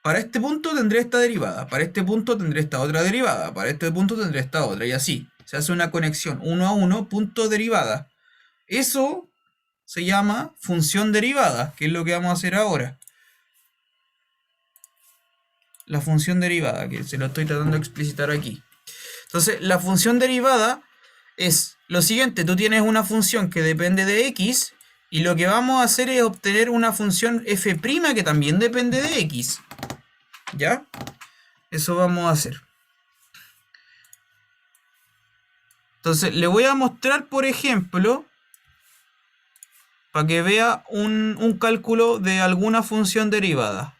Para este punto tendré esta derivada, para este punto tendré esta otra derivada, para este punto tendré esta otra, y así. Se hace una conexión uno a uno, punto derivada. Eso se llama función derivada, que es lo que vamos a hacer ahora. La función derivada, que se lo estoy tratando de explicitar aquí. Entonces, la función derivada es lo siguiente, tú tienes una función que depende de x, y lo que vamos a hacer es obtener una función f' que también depende de x. ¿Ya? Eso vamos a hacer. Entonces, le voy a mostrar, por ejemplo, para que vea un cálculo de alguna función derivada.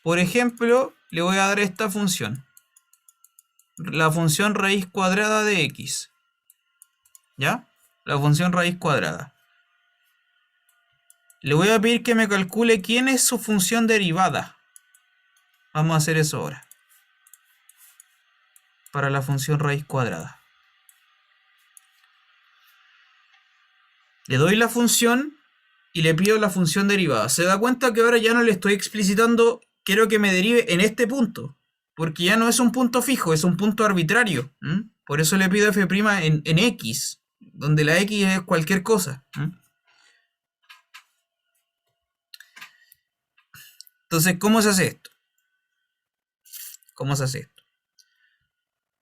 Por ejemplo, le voy a dar esta función. La función raíz cuadrada de x. ¿Ya? La función raíz cuadrada. Le voy a pedir que me calcule quién es su función derivada. Vamos a hacer eso ahora. Para la función raíz cuadrada. Le doy la función y le pido la función derivada. Se da cuenta que ahora ya no le estoy explicitando, quiero que me derive en este punto. Porque ya no es un punto fijo, es un punto arbitrario. Por eso le pido f' en x, donde la x es cualquier cosa. Entonces, ¿cómo se hace esto? ¿Cómo se hace esto?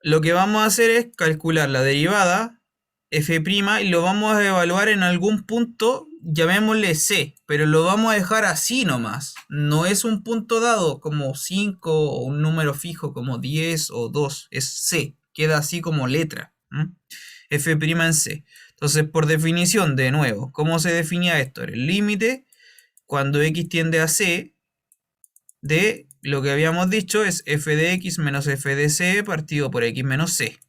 Lo que vamos a hacer es calcular la derivada f' y lo vamos a evaluar en algún punto, llamémosle c, pero lo vamos a dejar así nomás. No es un punto dado como 5 o un número fijo como 10 o 2, es c, queda así como letra. F' en c. Entonces, por definición, de nuevo, ¿cómo se definía esto? Era el límite cuando x tiende a c de lo que habíamos dicho es f de x menos f de c partido por x menos c.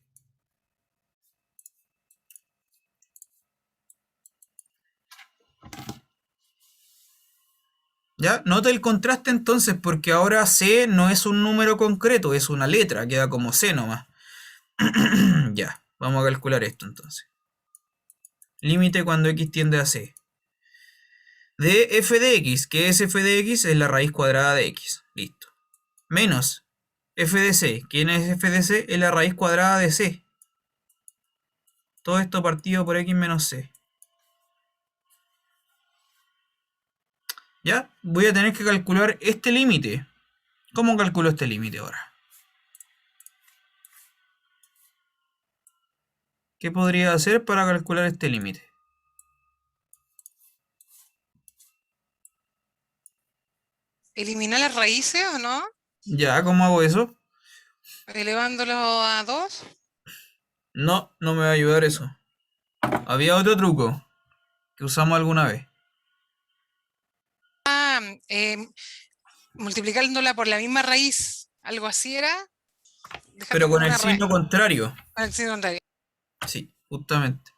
¿Ya? Nota el contraste entonces, porque ahora c no es un número concreto, es una letra, queda como c nomás. Ya, vamos a calcular esto entonces. Límite cuando x tiende a c. De f de x, ¿qué es f de x? Es la raíz cuadrada de x. Listo. Menos f de c. ¿Quién es f de c? Es la raíz cuadrada de c. Todo esto partido por x menos c. ¿Ya? Voy a tener que calcular este límite. ¿Cómo calculo este límite ahora? ¿Qué podría hacer para calcular este límite? ¿Eliminar las raíces o no? Ya, ¿cómo hago eso? Elevándolo a 2. No, no me va a ayudar eso. Había otro truco que usamos alguna vez. Multiplicándola por la misma raíz. Algo así era. Dejando Pero como con el una raíz. signo contrario. Con el signo contrario. Sí, justamente.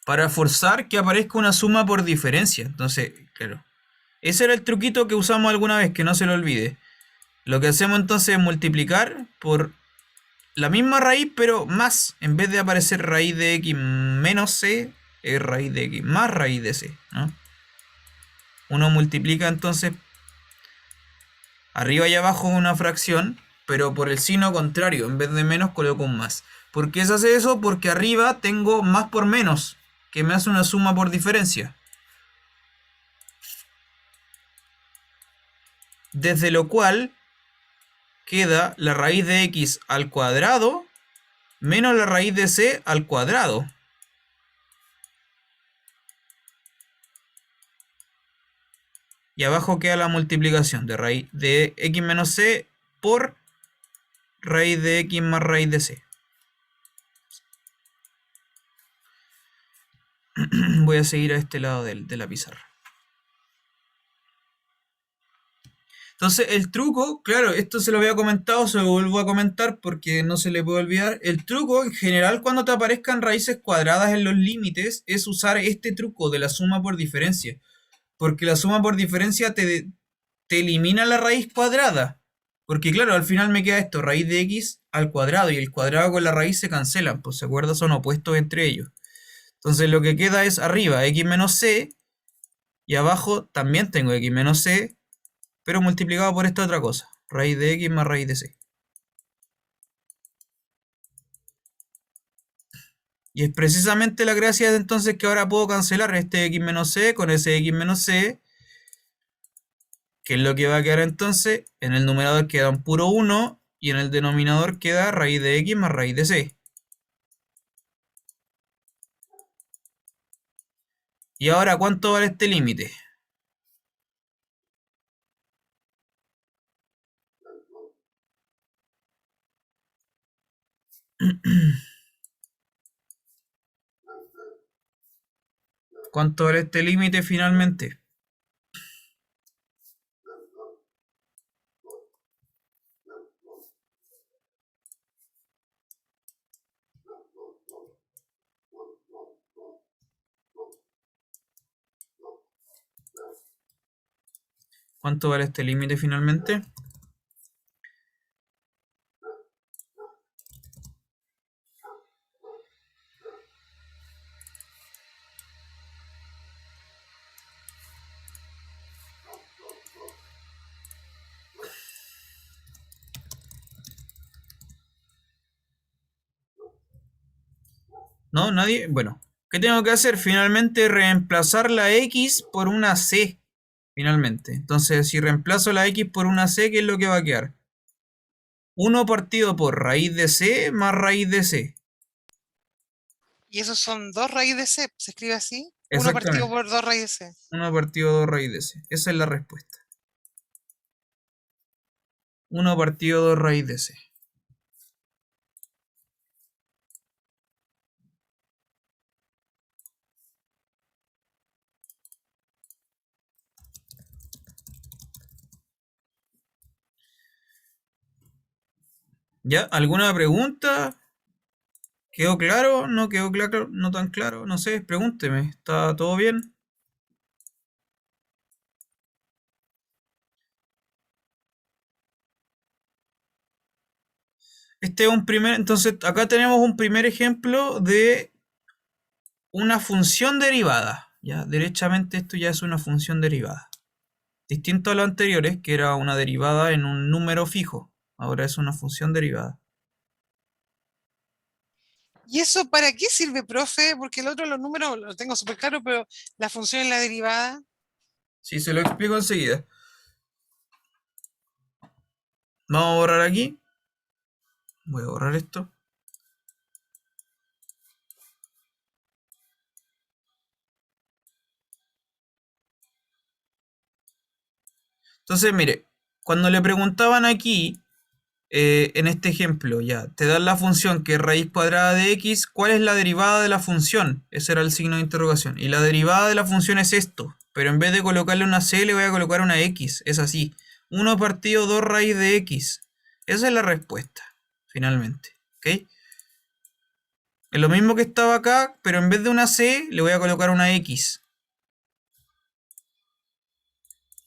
Para forzar que aparezca una suma por diferencia. Entonces, claro. Ese era el truquito que usamos alguna vez, que no se lo olvide. Lo que hacemos entonces es multiplicar por la misma raíz, pero más. En vez de aparecer raíz de x menos c, es raíz de x más raíz de c, ¿no? Uno multiplica entonces arriba y abajo una fracción, pero por el signo contrario. En vez de menos coloco un más. ¿Por qué se hace eso? Porque arriba tengo más por menos, que me hace una suma por diferencia. Desde lo cual queda la raíz de x al cuadrado menos la raíz de c al cuadrado. Y abajo queda la multiplicación de raíz de x menos c por raíz de x más raíz de c. Voy a seguir a este lado de la pizarra. Entonces, el truco, claro, esto se lo había comentado, se lo vuelvo a comentar porque no se le puede olvidar. El truco, en general, cuando te aparezcan raíces cuadradas en los límites, es usar este truco de la suma por diferencia. Porque la suma por diferencia te elimina la raíz cuadrada. Porque claro, al final me queda esto, raíz de x al cuadrado, y el cuadrado con la raíz se cancelan, pues se acuerda, son opuestos entre ellos. Entonces lo que queda es arriba x menos c, y abajo también tengo x menos c, pero multiplicado por esta otra cosa, raíz de x más raíz de c. Y es precisamente la gracia de entonces que ahora puedo cancelar este x menos c con ese x menos c, que es lo que va a quedar entonces. En el numerador queda un puro 1 y en el denominador queda raíz de x más raíz de c. Y ahora, ¿cuánto vale este límite? ¿Cuánto vale este límite finalmente? ¿Cuánto vale este límite finalmente? ¿No? ¿Nadie? Bueno, ¿qué tengo que hacer? Finalmente reemplazar la x por una c. Finalmente. Entonces, si reemplazo la x por una c, ¿qué es lo que va a quedar? 1 partido por raíz de c más raíz de c. Y esos son 2 raíz de c, se escribe así. 1 partido Exactamente. por 2 raíz de c. 1 partido 2 raíz de c. Esa es la respuesta. 1 partido 2 raíz de c. ¿Ya? ¿Alguna pregunta? ¿Quedó claro? ¿No quedó claro? ¿No tan claro? No sé, pregúnteme. ¿Está todo bien? Este es un primer, entonces acá tenemos un primer ejemplo de una función derivada. Ya, derechamente esto ya es una función derivada. Distinto a lo anteriores, que era una derivada en un número fijo. Ahora es una función derivada. ¿Y eso para qué sirve, profe? Porque el otro, los números, lo tengo súper claro, pero la función y la derivada. Sí, se lo explico enseguida. Vamos a borrar aquí. Voy a borrar esto. Entonces, mire, cuando le preguntaban aquí, en este ejemplo, ya, te dan la función que es raíz cuadrada de x, ¿cuál es la derivada de la función? Ese era el signo de interrogación. Y la derivada de la función es esto, pero en vez de colocarle una c, le voy a colocar una x, es así. 1 partido 2 raíz de x. Esa es la respuesta, finalmente. ¿Ok? Es lo mismo que estaba acá, pero en vez de una c, le voy a colocar una x.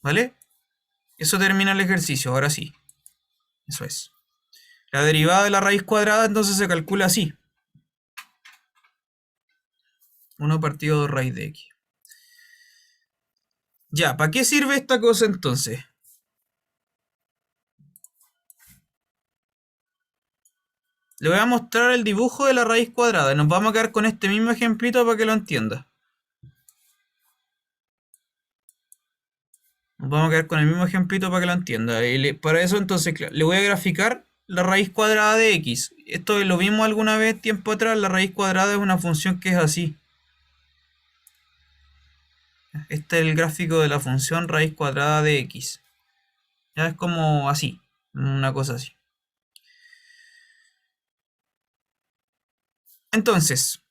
¿Vale? Eso termina el ejercicio, ahora sí. Eso es. La derivada de la raíz cuadrada entonces se calcula así. 1 partido 2 raíz de x. Ya, ¿para qué sirve esta cosa entonces? Le voy a mostrar el dibujo de la raíz cuadrada. Nos vamos a quedar con este mismo ejemplito para que lo entienda. Nos vamos a quedar con el mismo ejemplito para que lo entienda. Para eso entonces le voy a graficar la raíz cuadrada de x. Esto lo vimos alguna vez tiempo atrás. La raíz cuadrada es una función que es así. Este es el gráfico de la función raíz cuadrada de x. Ya es como así. Una cosa así. Entonces,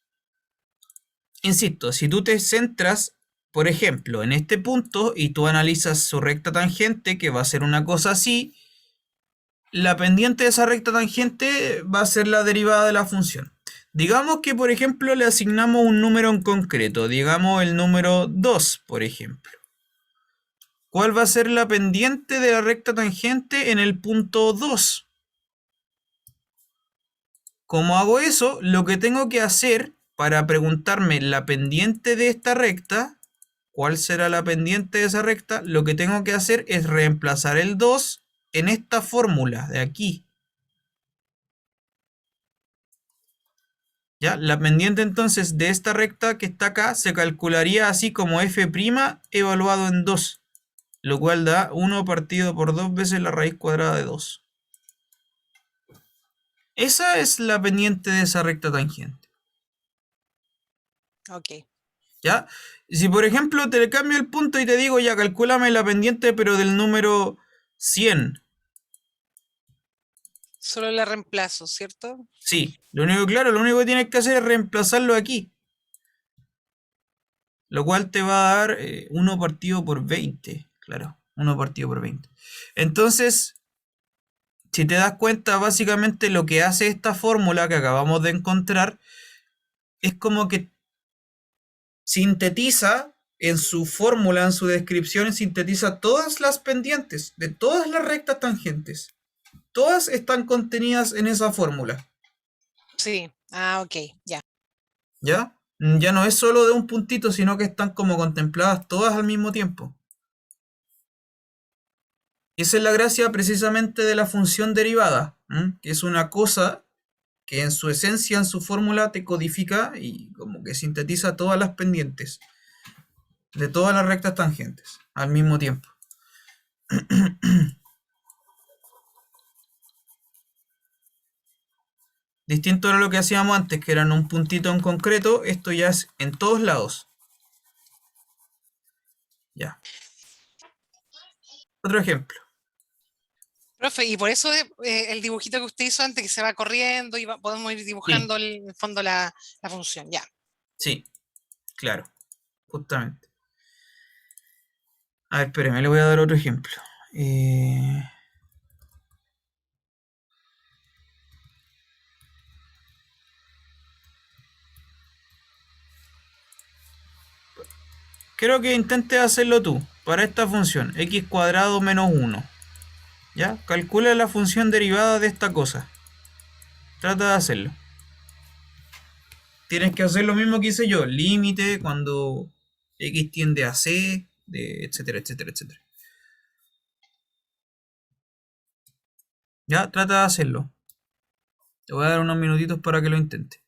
insisto, si tú te centras, por ejemplo, en este punto y tú analizas su recta tangente, que va a ser una cosa así, la pendiente de esa recta tangente va a ser la derivada de la función. Digamos que, por ejemplo, le asignamos un número en concreto, digamos el número 2, por ejemplo. ¿Cuál va a ser la pendiente de la recta tangente en el punto 2? ¿Cómo hago eso? Lo que tengo que hacer para preguntarme la pendiente de esta recta, ¿cuál será la pendiente de esa recta? Lo que tengo que hacer es reemplazar el 2 en esta fórmula de aquí. ¿Ya? La pendiente entonces de esta recta que está acá se calcularía así como f' evaluado en 2, lo cual da 1 partido por 2 veces la raíz cuadrada de 2. Esa es la pendiente de esa recta tangente. Ok. ¿Ya? Si por ejemplo te cambio el punto y te digo, ya calcúlame la pendiente pero del número 100. Solo la reemplazo, ¿cierto? Sí, lo único que tienes que hacer es reemplazarlo aquí. Lo cual te va a dar 1 partido por 20. Claro, 1 partido por 20. Entonces, si te das cuenta, básicamente lo que hace esta fórmula que acabamos de encontrar es como que sintetiza en su fórmula, en su descripción, sintetiza todas las pendientes de todas las rectas tangentes. Todas están contenidas en esa fórmula. Sí. Ok, ya. ¿Ya? Ya no es solo de un puntito, sino que están como contempladas todas al mismo tiempo. Y esa es la gracia precisamente de la función derivada, que es una cosa que en su esencia, en su fórmula, te codifica y como que sintetiza todas las pendientes de todas las rectas tangentes al mismo tiempo. Distinto a lo que hacíamos antes, que era en un puntito en concreto, esto ya es en todos lados. Ya. Otro ejemplo. Profe, y por eso el dibujito que usted hizo antes, que se va corriendo y podemos ir Sí, dibujando en el fondo la función. Ya. sí, claro, justamente. A ver, espérame, le voy a dar otro ejemplo. Quiero que intentes hacerlo tú. Para esta función, x cuadrado menos 1. ¿Ya? Calcula la función derivada de esta cosa. Trata de hacerlo. Tienes que hacer lo mismo que hice yo. Límite cuando x tiende a c, etcétera, etcétera, etcétera. Ya, trata de hacerlo. Te voy a dar unos minutitos para que lo intentes.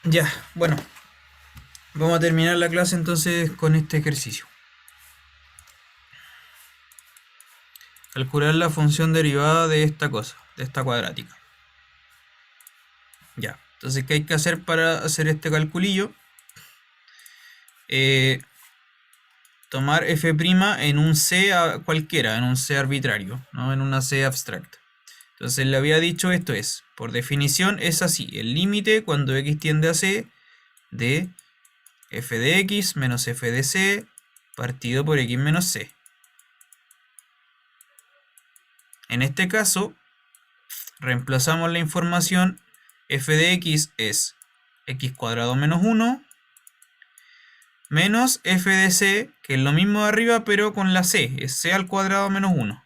Ya, bueno, vamos a terminar la clase entonces con este ejercicio. Calcular la función derivada de esta cosa, de esta cuadrática. Ya, entonces, ¿qué hay que hacer para hacer este calculillo? Tomar f' en un c cualquiera, en un c arbitrario, ¿no? En una c abstracta. Entonces le había dicho esto es, por definición es así, el límite cuando x tiende a c de f de x menos f de c partido por x menos c. En este caso, reemplazamos la información, f de x es x cuadrado menos 1 menos f de c, que es lo mismo de arriba pero con la c, es c al cuadrado menos 1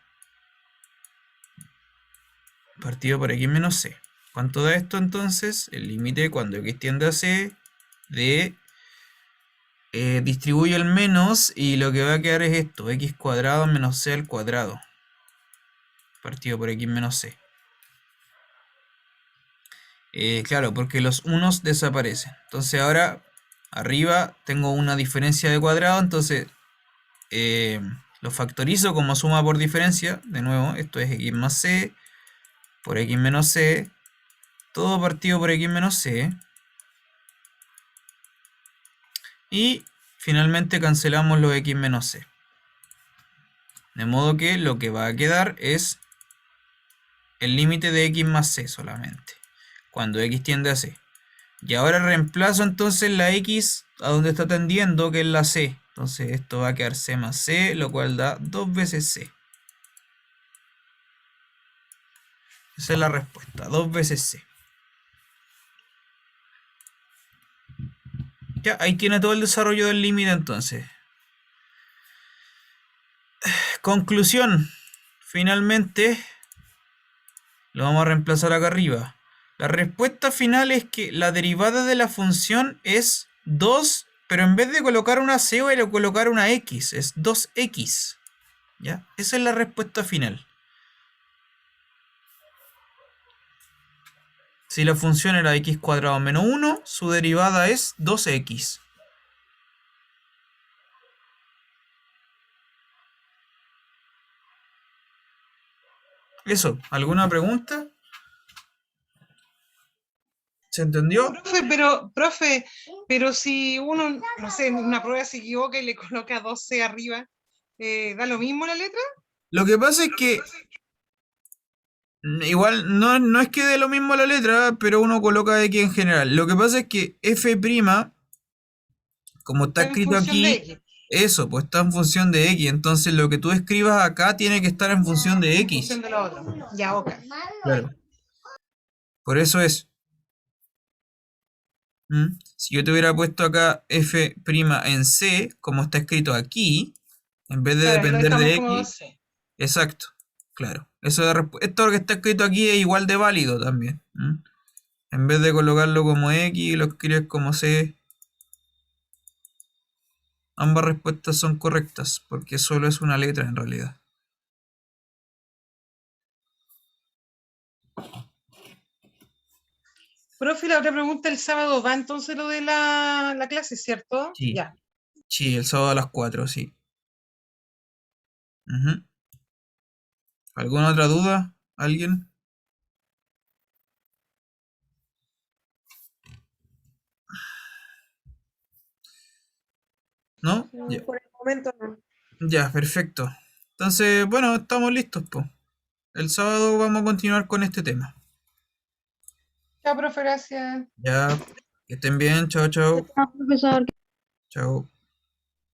partido por x menos c. ¿Cuánto da esto entonces? El límite cuando x tiende a c de distribuye el menos y lo que va a quedar es esto, x cuadrado menos c al cuadrado partido por x menos c. Claro, porque los unos desaparecen. Entonces ahora arriba tengo una diferencia de cuadrado, entonces lo factorizo como suma por diferencia. De nuevo, esto es x más c por x menos c, todo partido por x menos c. Y finalmente cancelamos los x menos c. De modo que lo que va a quedar es el límite de x más c solamente, cuando x tiende a c. Y ahora reemplazo entonces la x a donde está tendiendo, que es la c. Entonces esto va a quedar c más c, lo cual da 2 veces c. Esa es la respuesta, 2 veces c. Ya, ahí tiene todo el desarrollo del límite entonces. Conclusión. Finalmente, lo vamos a reemplazar acá arriba. La respuesta final es que la derivada de la función es 2, pero en vez de colocar una c voy a colocar una x, es 2x. ¿Ya? Esa es la respuesta final. Si la función era x cuadrado menos 1, su derivada es 2x. Eso, ¿alguna pregunta? ¿Se entendió? Profe, pero si uno, no sé, en una prueba se equivoca y le coloca 12 arriba, ¿da lo mismo la letra? Lo que pasa es que igual no es que dé lo mismo la letra, pero uno coloca x en general. Lo que pasa es que f', como está Está en escrito función de aquí, X. eso, pues está en función de x. Entonces lo que tú escribas acá tiene que estar en función de En x. función de lo otro. Ya, ok. Claro. Por eso es. Si yo te hubiera puesto acá f' en c, como está escrito aquí, en vez de Claro, lo depender dejamos de como x, 12. exacto, claro. Esto que está escrito aquí es igual de válido también. En vez de colocarlo como x, lo escribes como c. Ambas respuestas son correctas, porque solo es una letra en realidad. Profe, la otra pregunta el sábado va entonces lo de la clase, ¿cierto? Sí. Ya. Sí, el sábado a las 4, sí. Ujú. ¿Alguna otra duda? ¿Alguien? ¿No? Ya, Por el momento no. ya, perfecto. Entonces, bueno, estamos listos, pues. El sábado vamos a continuar con este tema. Chao, profe, gracias. Ya, que estén bien, chao, chao. Profesor. Chao.